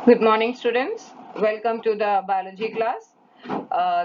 Good morning, students. Welcome to the biology class.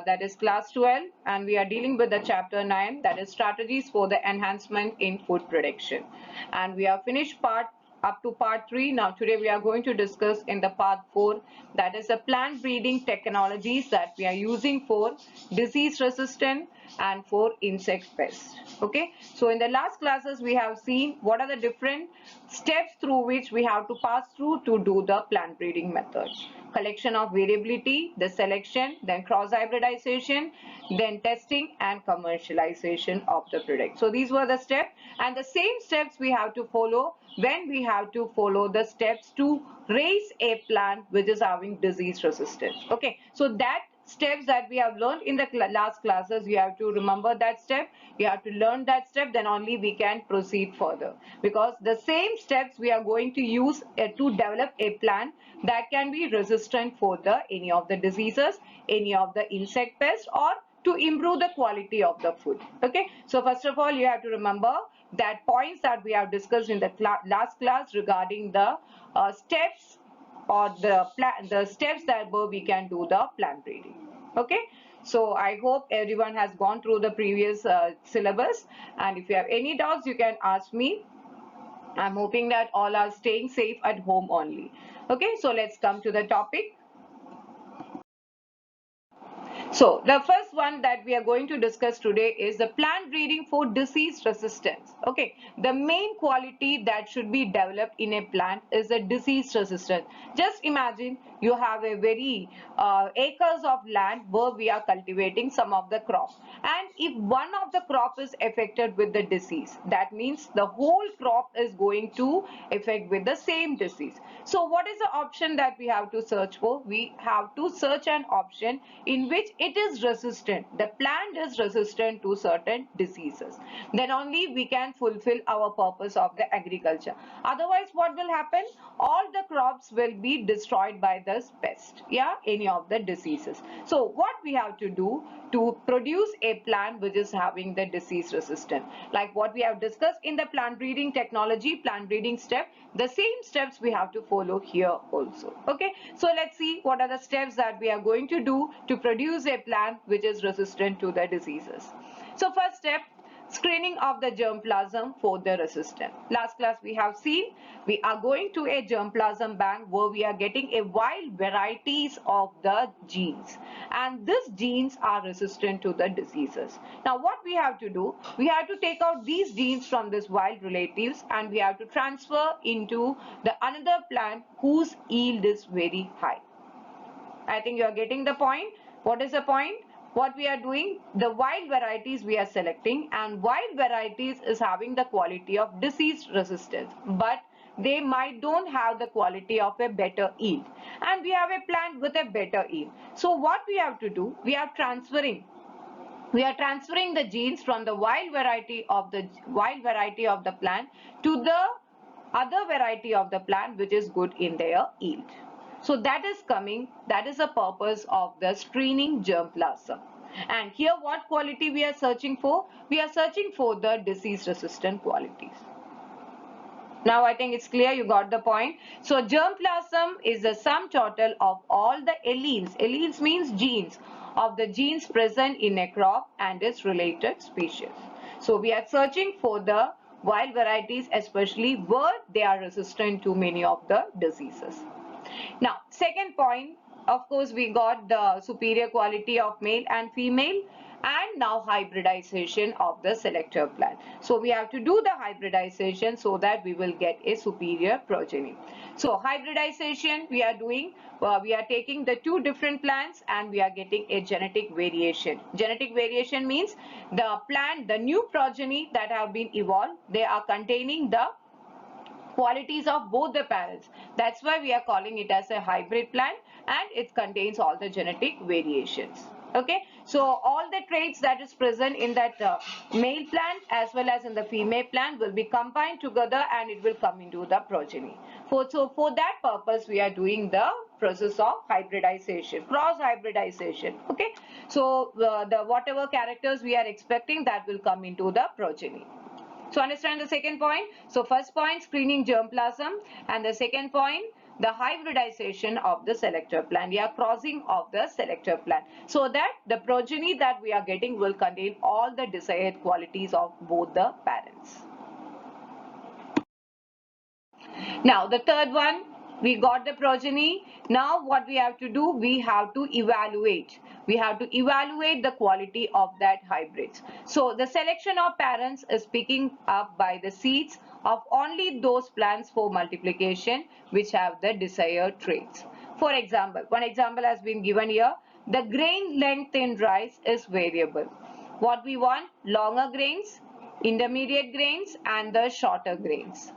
That is class 12, and we are dealing with the chapter 9, that is strategies for the enhancement in food production. And we have finished part up to part 3. Now today we are going to discuss in the part 4, that is the plant breeding technologies that we are using for disease resistant and for insect pests. Okay, so in the last classes we have seen what are the different steps through which we have to pass through to do the plant breeding methods: collection of variability, the selection, then cross hybridization, then testing and commercialization of the product. So these were the steps, and the same steps we have to follow when we have to follow the steps to raise a plant which is having disease resistance. Okay, so that steps that we have learned in the last classes, you have to remember that step, you have to learn that step, then only we can proceed further, because the same steps we are going to use to develop a plant that can be resistant for the any of the diseases, any of the insect pests, or to improve the quality of the food. Okay, so first of all you have to remember that points that we have discussed in the last class regarding the steps or the steps that we can do the plant breeding. Okay, so I hope everyone has gone through the previous syllabus, and if you have any doubts you can ask me. I'm hoping that all are staying safe at home only. Okay, so let's come to the topic. So the first one that we are going to discuss today is the plant breeding for disease resistance. Okay, the main quality that should be developed in a plant is the disease resistance. Just imagine you have a very acres of land where we are cultivating some of the crops, and if one of the crop is affected with the disease, that means the whole crop is going to affect with the same disease. So what is the option that we have to search for? We have to search an option in which it is resistant, the plant is resistant to certain diseases. Then only we can fulfill our purpose of the agriculture. Otherwise what will happen? All the crops will be destroyed by this pest, yeah, any of the diseases. So what we have to do to produce a plant which is having the disease resistant, like what we have discussed in the plant breeding technology, plant breeding step, the same steps we have to follow here also. Okay, so let's see what are the steps that we are going to do to produce a plant which is resistant to the diseases. So first step, screening of the germplasm for the resistant. Last class we have seen we are going to a germplasm bank where we are getting a wild varieties of the genes, and these genes are resistant to the diseases. Now what we have to do, we have to take out these genes from these wild relatives and we have to transfer into the another plant whose yield is very high. I think you are getting the point. What is the point? What we are doing, the wild varieties we are selecting, and wild varieties is having the quality of disease resistance, but they might don't have the quality of a better yield, and we have a plant with a better yield. So what we have to do, we are transferring the genes from the wild variety of the plant to the other variety of the plant which is good in their yield. So that is the purpose of the screening germplasm. And here what quality we are searching for? We are searching for the disease resistant qualities. Now I think it's clear, you got the point. So germplasm is the sum total of all the alleles. Alleles means genes, of the genes present in a crop and its related species. So we are searching for the wild varieties, especially where they are resistant to many of the diseases. Now second point, of course we got the superior quality of male and female, and now hybridization of the selector plant. So we have to do the hybridization so that we will get a superior progeny. So hybridization we are doing, we are taking the two different plants and we are getting a genetic variation. Genetic variation means the plant, the new progeny that have been evolved, they are containing the qualities of both the parents. That's why we are calling it as a hybrid plant, and it contains all the genetic variations. Okay, so all the traits that is present in that male plant as well as in the female plant will be combined together and it will come into the progeny. So for that purpose we are doing the process of hybridization, cross hybridization. Okay, so the whatever characters we are expecting, that will come into the progeny. So understand the second point. So first point, screening germplasm, and the second point, the hybridization of the selector plant. We are crossing of the selector plant so that the progeny that we are getting will contain all the desired qualities of both the parents. Now the third one, we got the progeny. Now what we have to do, we have to evaluate. We have to evaluate the quality of that hybrids. So the selection of parents is picking up by the seeds of only those plants for multiplication which have the desired traits. For example, one example has been given here. The grain length in rice is variable. What we want? Longer grains, intermediate grains and the shorter grains.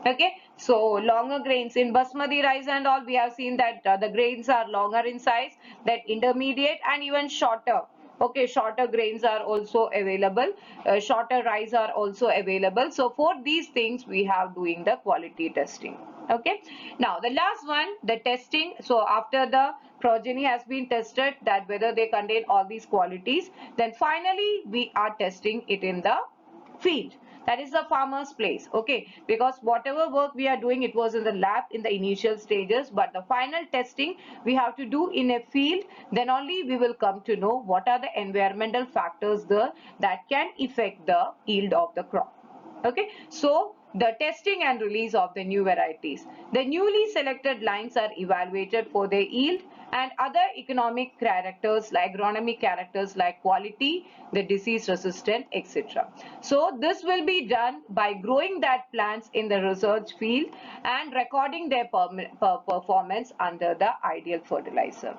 Okay, so longer grains in basmati rice and all, we have seen that the grains are longer in size, that intermediate and even shorter. Okay, shorter grains are also available, shorter rice are also available. So for these things we have doing the quality testing. Okay, now the last one, the testing. So after the progeny has been tested that whether they contain all these qualities, then finally we are testing it in the field. That is the farmer's place. Okay, because whatever work we are doing, it was in the lab in the initial stages, but the final testing we have to do in a field. Then only we will come to know what are the environmental factors there that can affect the yield of the crop. Okay, so the testing and release of the new varieties. The newly selected lines are evaluated for their yield and other economic characters like agronomic characters like quality, the disease resistant, etc. So this will be done by growing that plants in the research field and recording their performance under the ideal fertilizer.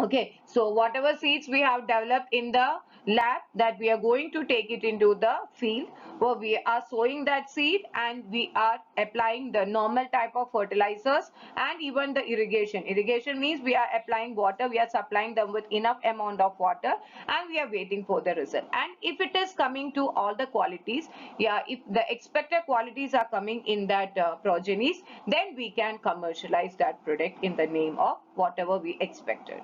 Okay, so whatever seeds we have developed in the lab, that we are going to take it into the field where we are sowing that seed and we are applying the normal type of fertilizers and even the irrigation. Irrigation means we are applying water, we are supplying them with enough amount of water and we are waiting for the result. And if it is coming to all the qualities, yeah, if the expected qualities are coming in that progenies, then we can commercialize that product in the name of whatever we expected.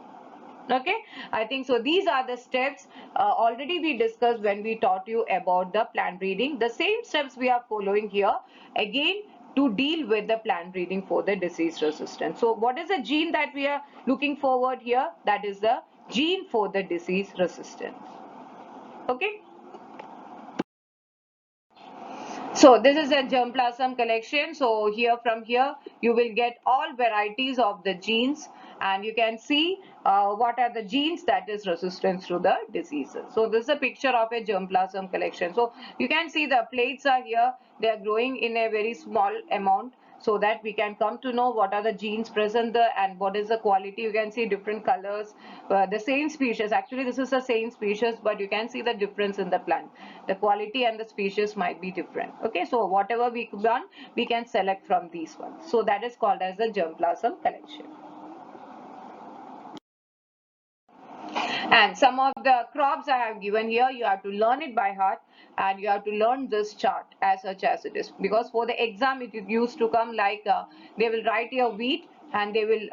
Okay, I think so. These are the steps already we discussed when we taught you about the plant breeding. The same steps we are following here again to deal with the plant breeding for the disease resistance. So what is the gene that we are looking forward here? That is the gene for the disease resistance. Okay. So this is a germplasm collection. So here from here you will get all varieties of the genes and you can see what are the genes that is resistant to the diseases. So this is a picture of a germplasm collection. So you can see the plates are here. They are growing in a very small amount, so that we can come to know what are the genes present there and what is the quality. You can see different colors, the same species. Actually this is the same species, but you can see the difference in the plant. The quality and the species might be different. Okay, so whatever we done, we can select from these ones. So that is called as the germplasm collection. And some of the crops I have given here, you have to learn it by heart and you have to learn this chart as such as it is, because for the exam it used to come like they will write your wheat and they will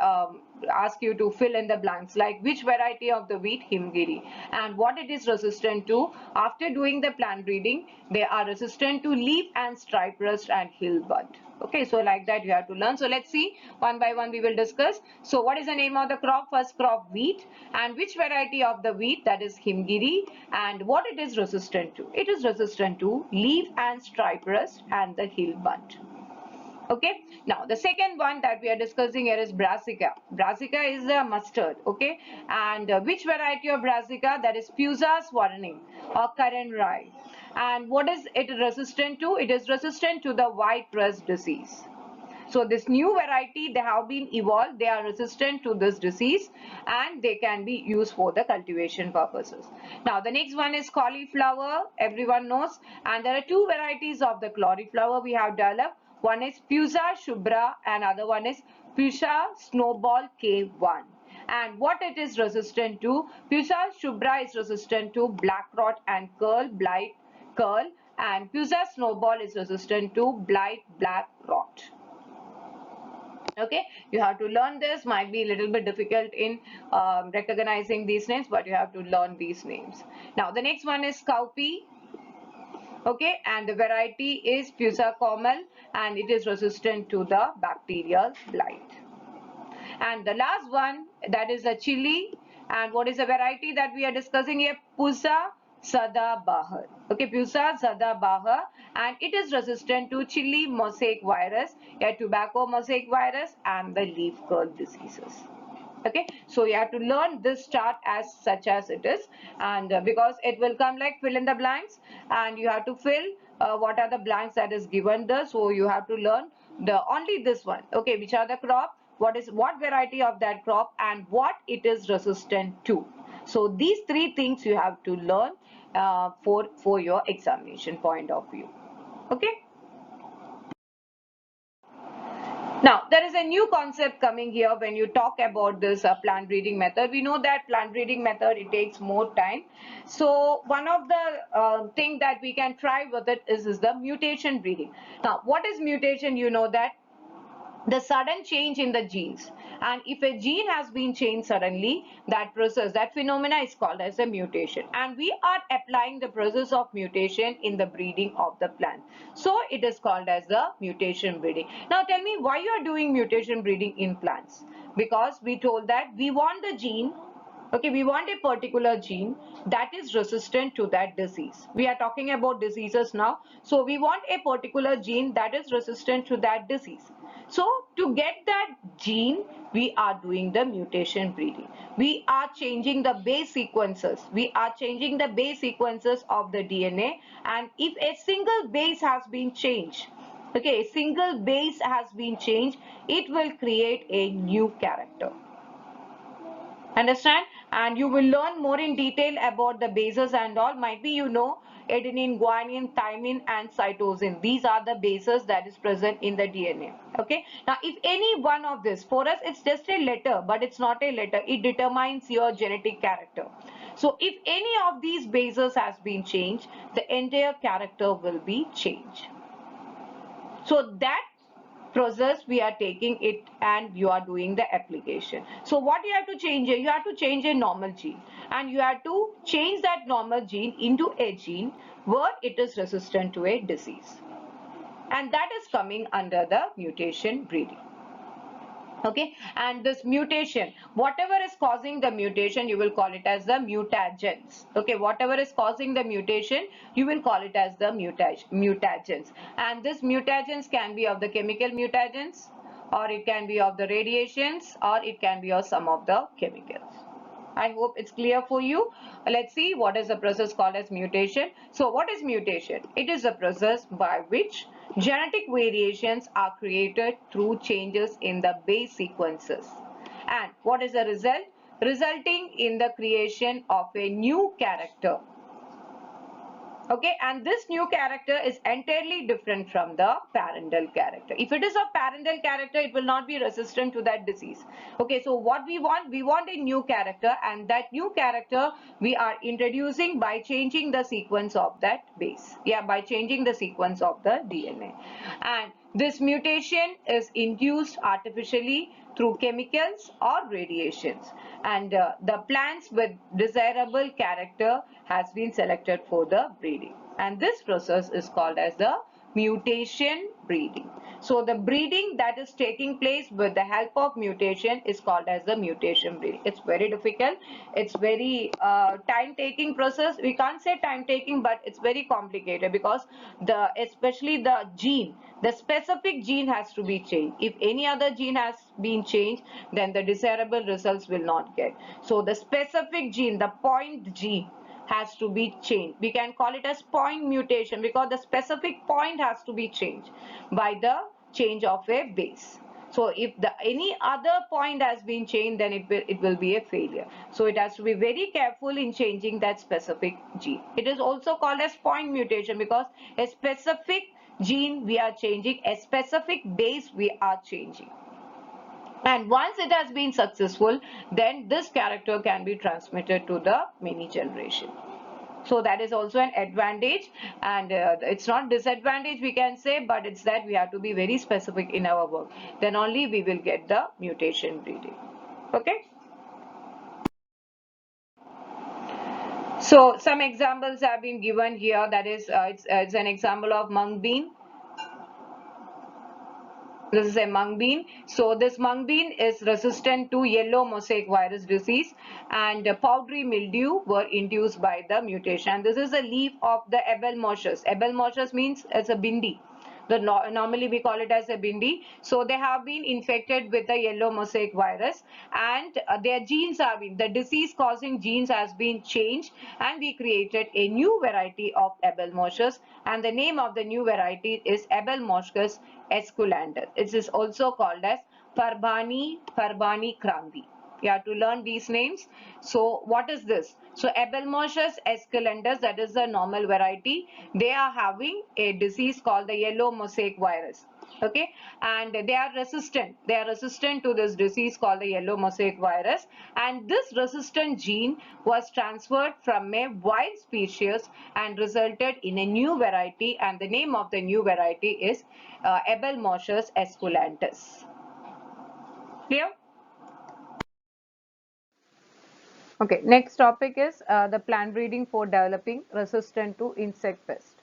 ask you to fill in the blanks like which variety of the wheat, Himgiri, and what it is resistant to. After doing the plant breeding, they are resistant to leaf and stripe rust and hill bud. Okay, so like that you have to learn. So let's see one by one we will discuss. So what is the name of the crop? First crop, wheat, and which variety of the wheat, that is Himgiri, and what it is resistant to. It is resistant to leaf and stripe rust and the hill bud. Okay, now the second one that we are discussing here is brassica. Brassica is a mustard. Okay, and which variety of brassica? That is Fusa swarning or Karen rye. And what is it resistant to? It is resistant to the white rust disease. So this new variety, they have been evolved, they are resistant to this disease and they can be used for the cultivation purposes. Now the next one is cauliflower, everyone knows, and there are two varieties of the cauliflower we have developed. One is Fusa Shubra and other one is Fuchsia Snowball K1. And what it is resistant to? Fuchsia Shubra is resistant to black rot and blight curl, and Fuchsia Snowball is resistant to blight black rot. Okay, you have to learn this. Might be a little bit difficult in recognizing these names, but you have to learn these names. Now the next one is cowpea. Okay, and the variety is Pusa comal, and it is resistant to the bacterial blight. And the last one, that is the chili. And what is the variety that we are discussing here? Pusa Sadabahar. Okay, Pusa Sadabahar, and it is resistant to chili mosaic virus, tobacco mosaic virus, and the leaf curl diseases. Okay, so you have to learn this chart as such as it is, and because it will come like fill in the blanks, and you have to fill what are the blanks that is given there. So you have to learn the only this one. Okay, which are the crop, what variety of that crop, and what it is resistant to. So these three things you have to learn for your examination point of view. Okay. Now, there is a new concept coming here when you talk about this plant breeding method. We know that plant breeding method, it takes more time. So, one of the thing that we can try with it is the mutation breeding. Now, what is mutation? You know that the sudden change in the genes, and if a gene has been changed suddenly, that process, that phenomena is called as a mutation, and we are applying the process of mutation in the breeding of the plant, so it is called as the mutation breeding. Now tell me, why you are doing mutation breeding in plants? Because we told that we want the gene. Okay, we want a particular gene that is resistant to that disease. We are talking about diseases now. So we want a particular gene that is resistant to that disease. So to get that gene, we are doing the mutation breeding. We are changing the base sequences. We are changing the base sequences of the DNA. And if a single base has been changed, okay, a single base has been changed, it will create a new character. Understand? And you will learn more in detail about the bases and all. Might be you know adenine, guanine, thymine, and cytosine. These are the bases that is present in the DNA. Okay. Now, if any one of this, for us it's just a letter, but it's not a letter. It determines your genetic character. So, if any of these bases has been changed, the entire character will be changed. So that process we are taking it, and you are doing the application. So what you have to change here? You have to change a normal gene, and you have to change that normal gene into a gene where it is resistant to a disease, and that is coming under the mutation breeding. Okay, and this mutation, whatever is causing the mutation, you will call it as the mutagens. Okay, whatever is causing the mutation, you will call it as the mutagens. And this mutagens can be of the chemical mutagens, or it can be of the radiations, or it can be of some of the chemicals. I hope it's clear for you. Let's see what is the process called as mutation. So what is mutation? It is a process by which genetic variations are created through changes in the base sequences. And what is the result? Resulting in the creation of a new character. Okay, and this new character is entirely different from the parental character. If it is a parental character, it will not be resistant to that disease. Okay, so what we want a new character, and that new character we are introducing by changing the sequence of that base. Yeah, by changing the sequence of the DNA. And this mutation is induced artificially through chemicals or radiations, and the plants with desirable character has been selected for the breeding, and this process is called as the mutation breeding. So the breeding that is taking place with the help of mutation is called as the mutation breeding. It's very difficult. It's very time-taking process. We can't say time-taking, but it's very complicated, because especially the gene, the specific gene has to be changed. If any other gene has been changed, then the desirable results will not get. So the specific gene, the point gene, has to be changed. We can call it as point mutation, because the specific point has to be changed by the change of a base. So if any other point has been changed, then it will be a failure. So it has to be very careful in changing that specific gene. It is also called as point mutation, because a specific gene we are changing, a specific base we are changing. And once it has been successful, then this character can be transmitted to the many generation. So that is also an advantage, and it's not disadvantage we can say, but it's that we have to be very specific in our work. Then only we will get the mutation breeding. Okay. So some examples have been given here. That is, it's an example of mung bean. This is a mung bean. So this mung bean is resistant to yellow mosaic virus disease, and powdery mildew were induced by the mutation. And this is a leaf of the Abelmoschus. Abelmoschus means it's a bhindi. Normally we call it as a bhindi. So they have been infected with the yellow mosaic virus, and their genes have been, the disease causing genes has been changed, and we created a new variety of Abelmoschus, and the name of the new variety is Abelmoschus esculentus. It is also called as Parbani Kranti. You have to learn these names. So what is this? So Abelmoschus esculentus, that is the normal variety. They are having a disease called the yellow mosaic virus. Okay, and they are resistant to this disease called the yellow mosaic virus, and this resistant gene was transferred from a wild species and resulted in a new variety, and the name of the new variety is Abelmoschus esculentus. Clear? Okay, next topic is the plant breeding for developing resistant to insect pest.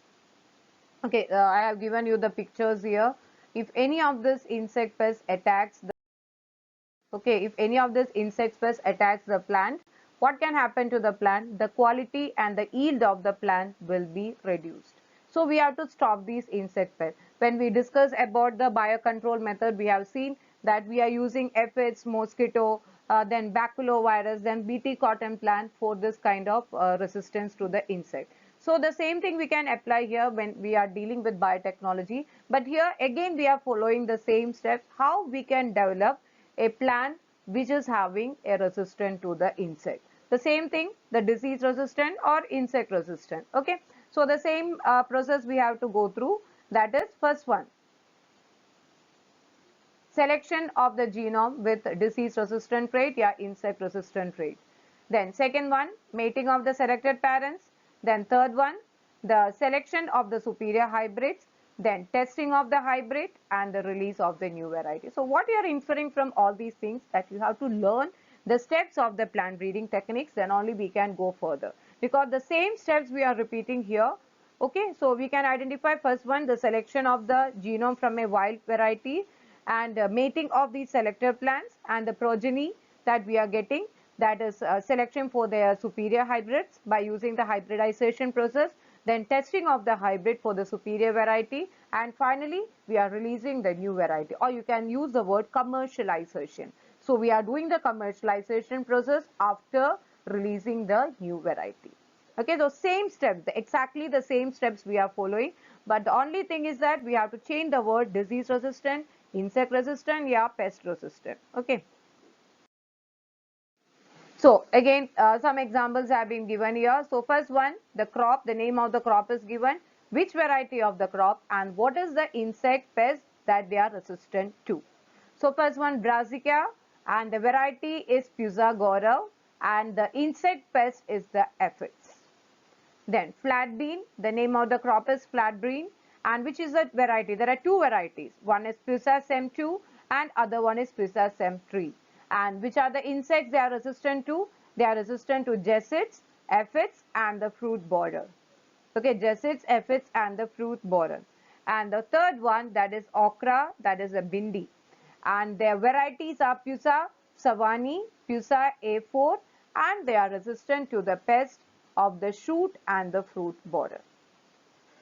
Okay, I have given you the pictures here. If any of this insect pest attacks the, okay, if any of this insect pest attacks the plant, what can happen to the plant? The quality and the yield of the plant will be reduced. So we have to stop these insect pests. When we discuss about the biocontrol method, we have seen that we are using aphids, mosquito, then baculovirus, then Bt cotton plant for this kind of resistance to the insect. So the same thing we can apply here when we are dealing with biotechnology. But here again we are following the same steps, how we can develop a plant which is having a resistant to the insect. The same thing, the disease resistant or insect resistant. Okay. So the same process we have to go through. That is first one, selection of the genome with disease resistant trait, yeah, insect resistant trait. Then second one, mating of the selected parents. Then third one, the selection of the superior hybrids. Then testing of the hybrid and the release of the new variety. So what you are inferring from all these things, that you have to learn the steps of the plant breeding techniques, then only we can go further, because the same steps we are repeating here. Okay, so we can identify first one, the selection of the genome from a wild variety, and mating of these selected plants, and the progeny that we are getting, that is selection for their superior hybrids by using the hybridization process, then testing of the hybrid for the superior variety, and finally we are releasing the new variety, or you can use the word commercialization. So we are doing the commercialization process after releasing the new variety. Okay, so same steps, exactly the same steps we are following, but the only thing is that we have to change the word disease resistant, insect resistant, yeah, pest resistant. Okay. So again, some examples have been given here. So first one, the crop, the name of the crop is given, which variety of the crop, and what is the insect pest that they are resistant to. So first one, brassica, and the variety is Pusa gaurav, and the insect pest is the aphids. Then flat bean, the name of the crop is flat bean, and which is a variety? There are two varieties. One is Pusa sem2 and other one is Pusa sem3. And which are the insects they are resistant to? They are resistant to jessids, aphids and the fruit borer. Okay, jessids, aphids and the fruit borer. And the third one, that is okra, that is a bhindi. And their varieties are Pusa savani, Pusa A4, and they are resistant to the pest of the shoot and the fruit borer.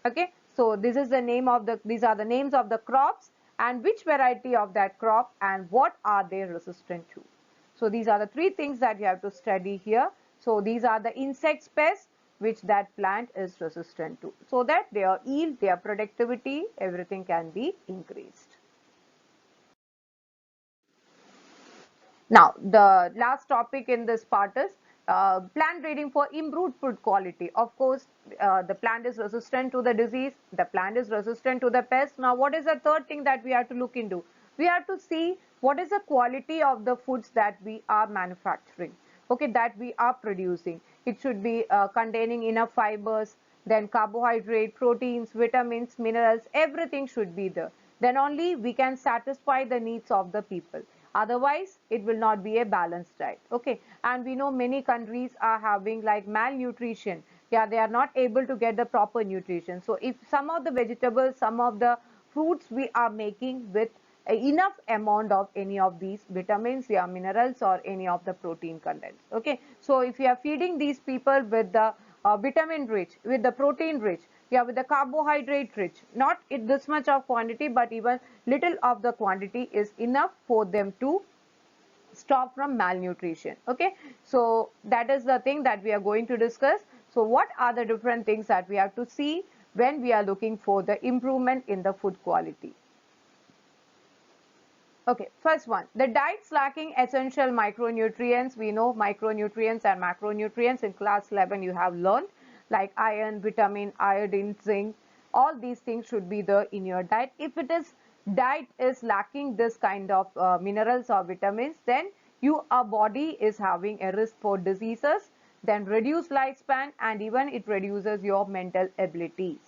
Okay, so this is the name of the, these are the names of the crops and which variety of that crop and what are they resistant to. So these are the three things that you have to study here. So these are the insects, pests which that plant is resistant to, so that their yield, their productivity, everything can be increased. Now, the last topic in this part is plant breeding for improved food quality. Of course, the plant is resistant to the disease, the plant is resistant to the pest. Now, what is the third thing that we have to look into? We have to see what is the quality of the foods that we are manufacturing, okay, that we are producing. It should be containing enough fibers, then carbohydrate, proteins, vitamins, minerals, everything should be there. Then only we can satisfy the needs of the people. Otherwise, it will not be a balanced diet. Okay, and we know many countries are having like malnutrition. Yeah, they are not able to get the proper nutrition. So if some of the vegetables, some of the fruits we are making with enough amount of any of these vitamins, yeah, minerals, or any of the protein contents. Okay, so if you are feeding these people with the vitamin rich, with the protein rich, yeah, with the carbohydrate rich, not in this much of quantity, but even little of the quantity is enough for them to stop from malnutrition. Okay, so that is the thing that we are going to discuss. So what are the different things that we have to see when we are looking for the improvement in the food quality? Okay, first one, the diets lacking essential micronutrients. We know micronutrients and macronutrients in class 11 you have learned, like iron, vitamin, iodine, zinc. All these things should be there in your diet. If it is diet is lacking this kind of minerals or vitamins, then our body is having a risk for diseases, then reduced lifespan, and even it reduces your mental abilities.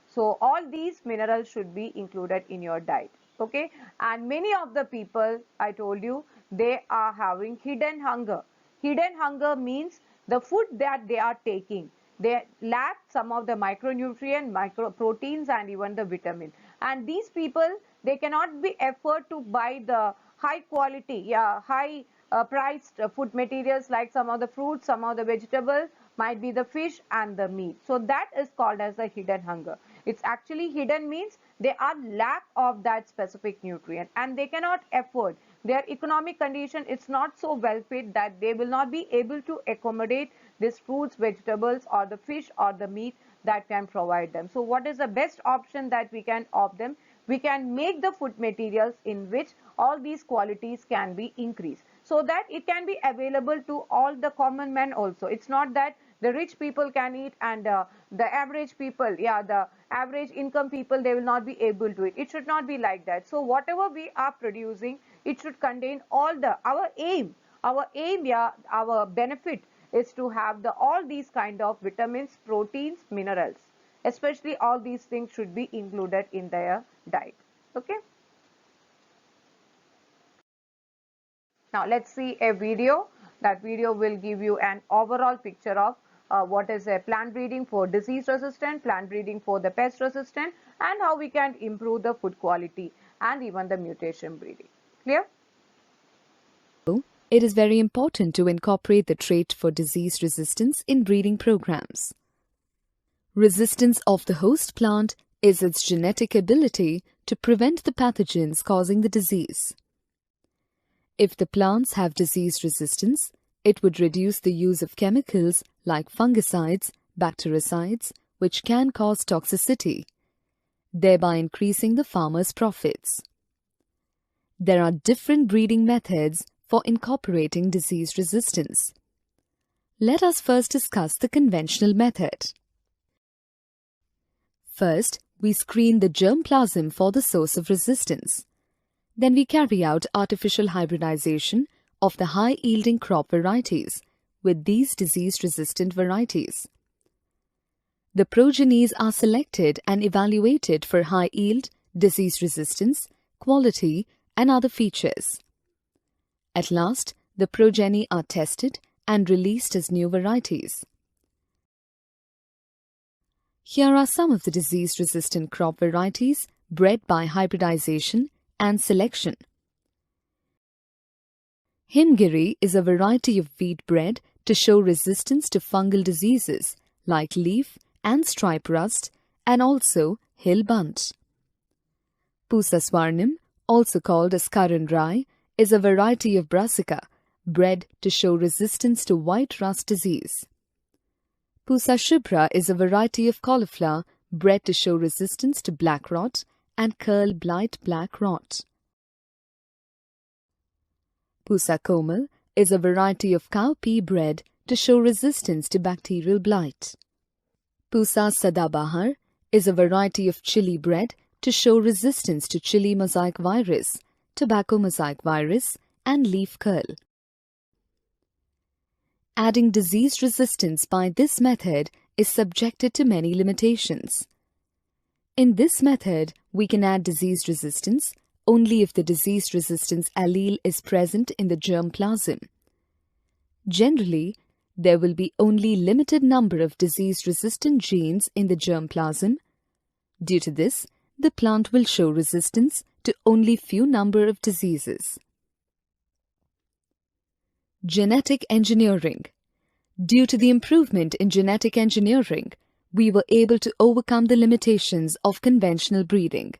So all these minerals should be included in your diet. Okay, and many of the people, I told you, they are having hidden hunger. Hidden hunger means the food that they are taking, they lack some of the micronutrient, microproteins, and even the vitamin. And these people, they cannot be afford to buy the high quality, yeah, high priced food materials like some of the fruits, some of the vegetables, might be the fish and the meat. So that is called as the hidden hunger. It's actually hidden means they are lack of that specific nutrient and they cannot afford. Their economic condition is not so well fit that they will not be able to accommodate these fruits, vegetables, or the fish or the meat that can provide them. So what is the best option that we can opt them? We can make the food materials in which all these qualities can be increased so that it can be available to all the common men also. It's not that the rich people can eat and the average people, yeah, the average income people, they will not be able to eat. It should not be like that. So whatever we are producing, it should contain all the, our aim, yeah, our benefit is to have the all these kind of vitamins, proteins, minerals. Especially all these things should be included in their diet. Okay. Now let's see a video. That video will give you an overall picture of what is a plant breeding for disease resistant, plant breeding for the pest resistant, and how we can improve the food quality and even the mutation breeding. Clear? It is very important to incorporate the trait for disease resistance in breeding programs. Resistance of the host plant is its genetic ability to prevent the pathogens causing the disease. If the plants have disease resistance, it would reduce the use of chemicals like fungicides, bactericides, which can cause toxicity, thereby increasing the farmer's profits. There are different breeding methods for incorporating disease resistance. Let us first discuss the conventional method. First, we screen the germplasm for the source of resistance. Then we carry out artificial hybridization of the high-yielding crop varieties with these disease-resistant varieties. The progenies are selected and evaluated for high yield, disease resistance, quality, and other features. At last, the progeny are tested and released as new varieties. Here are some of the disease-resistant crop varieties bred by hybridization and selection. Himgiri is a variety of wheat bred to show resistance to fungal diseases like leaf and stripe rust and also hill bunt. Pusa Swarnim, also called as Karan Rai, is a variety of brassica bred to show resistance to white rust disease. Pusa Shubhra is a variety of cauliflower bred to show resistance to black rot and curl blight black rot. Pusa Komal is a variety of cowpea bred to show resistance to bacterial blight. Pusa Sadabahar is a variety of chili bred to show resistance to chili mosaic virus, tobacco mosaic virus, and leaf curl. Adding disease resistance by this method is subjected to many limitations. In this method, we can add disease resistance only if the disease resistance allele is present in the germplasm. Generally, there will be only limited number of disease-resistant genes in the germplasm. Due to this, the plant will show resistance to only few number of diseases. Genetic engineering. Due to the improvement in genetic engineering, we were able to overcome the limitations of conventional breeding.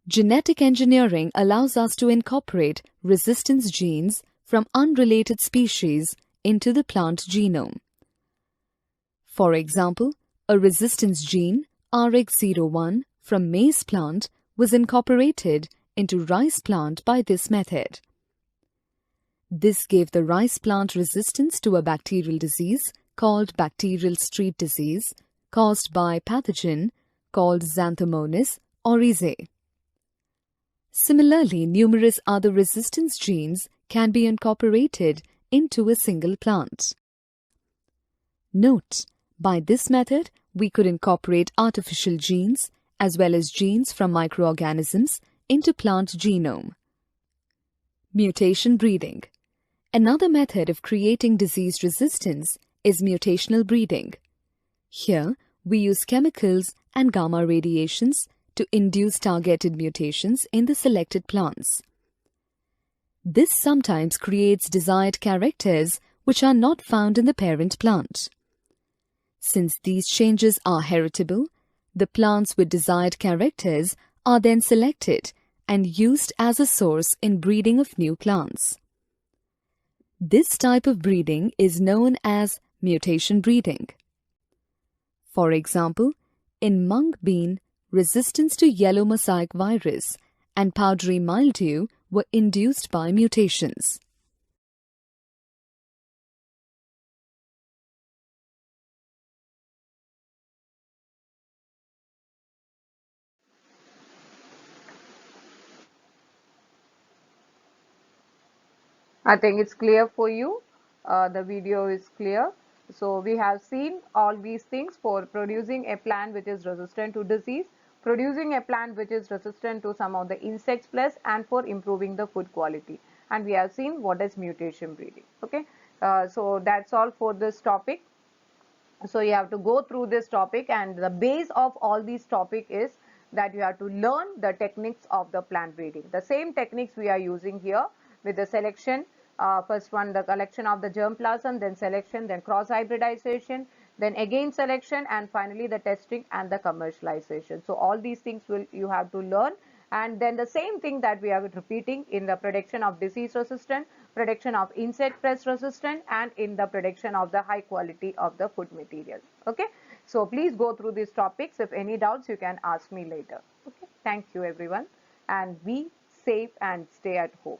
Genetic engineering allows us to incorporate resistance genes from unrelated species into the plant genome. For example, a resistance gene RX01 from maize plant was incorporated into rice plant by this method. This gave the rice plant resistance to a bacterial disease called bacterial street disease caused by pathogen called Xanthomonas oryzae. Similarly, numerous other resistance genes can be incorporated into a single plant. Note, by this method, we could incorporate artificial genes as well as genes from microorganisms into plant genome. Mutation breeding. Another method of creating disease resistance is mutational breeding. Here, we use chemicals and gamma radiations to induce targeted mutations in the selected plants. This sometimes creates desired characters which are not found in the parent plant. Since these changes are heritable, the plants with desired characters are then selected and used as a source in breeding of new plants. This type of breeding is known as mutation breeding. For example, in mung bean, resistance to yellow mosaic virus and powdery mildew were induced by mutations. I think it's clear for you. The video is clear. So we have seen all these things for producing a plant which is resistant to disease, producing a plant which is resistant to some of the insects plus, and for improving the food quality. And we have seen what is mutation breeding. Okay. So that's all for this topic. So you have to go through this topic, and the base of all these topic is that you have to learn the techniques of the plant breeding. The same techniques we are using here with the selection. First one, the collection of the germplasm, then selection, then cross hybridization, then again selection, and finally the testing and the commercialization. So all these things will you have to learn, and then the same thing that we are repeating in the prediction of disease resistant, prediction of insect pest resistant, and in the prediction of the high quality of the food material. Okay, so please go through these topics. If any doubts, you can ask me later. Okay, thank you everyone, and be safe and stay at home.